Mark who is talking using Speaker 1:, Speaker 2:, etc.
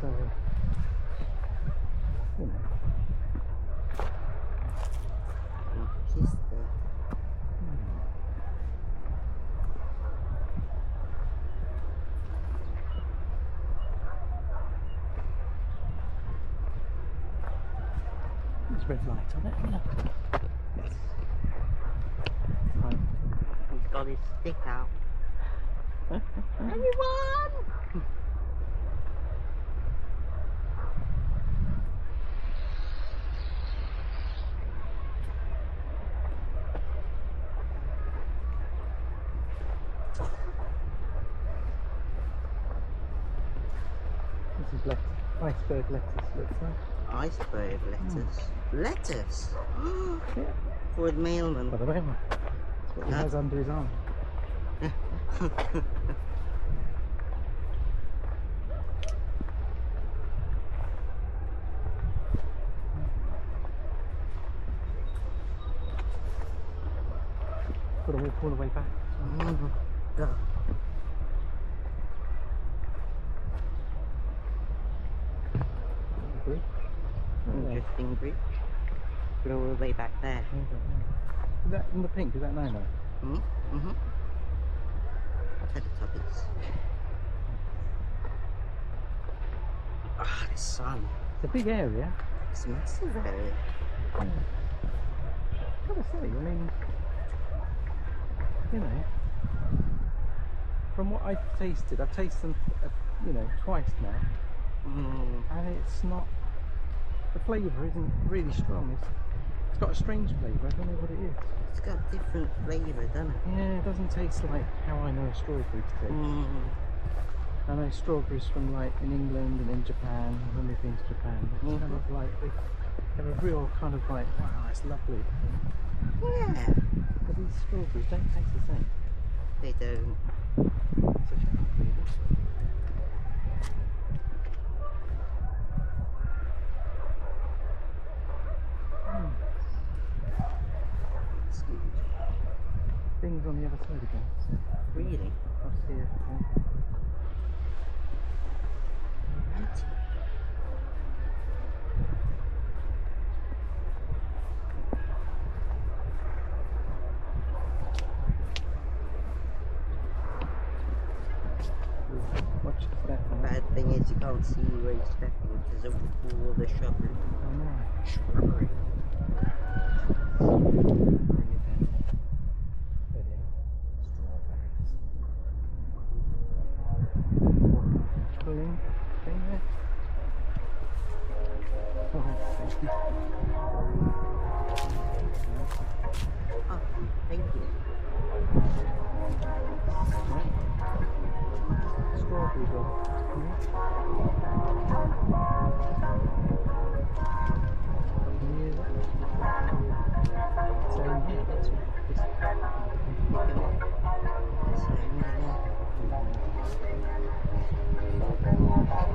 Speaker 1: So, you know. There's red light on it, isn't it? Yes. Right.
Speaker 2: He's got his stick out. Anyone?
Speaker 1: This is iceberg lettuce, looks like.
Speaker 2: Iceberg lettuce. Lettuce?
Speaker 1: Yeah.
Speaker 2: For the mailman.
Speaker 1: By the way, that's what he has under his arm. Got to walk all the way back.
Speaker 2: Go. Interesting bridge. Go all the way back there.
Speaker 1: Is that in the pink? Is that Nino?
Speaker 2: Teletubbies. Ah, the sun.
Speaker 1: It's a big area.
Speaker 2: It's a massive area.
Speaker 1: Yeah. Gotta say, I mean, you know, from what I've tasted them, you know, twice now, and it's not. The flavour isn't really strong. It's got a strange flavour. I don't know what it is.
Speaker 2: It's got different flavour, doesn't it?
Speaker 1: Yeah, it doesn't taste like how I know a strawberry to taste. I know strawberries from like in England and in Japan, when we've been to Japan. It's kind of like they have a real kind of like, wow, it's lovely.
Speaker 2: Yeah.
Speaker 1: But these strawberries don't taste the same.
Speaker 2: They don't.
Speaker 1: It's a shame, really. Things on the other side again. So
Speaker 2: Really?
Speaker 1: across here. Watch the step.
Speaker 2: The bad thing is you can't see where you're stepping because of all the shrubbery.
Speaker 1: I know.
Speaker 2: Shrubbery.
Speaker 1: Thing there. Oh, thank you.
Speaker 2: Oh, thank you.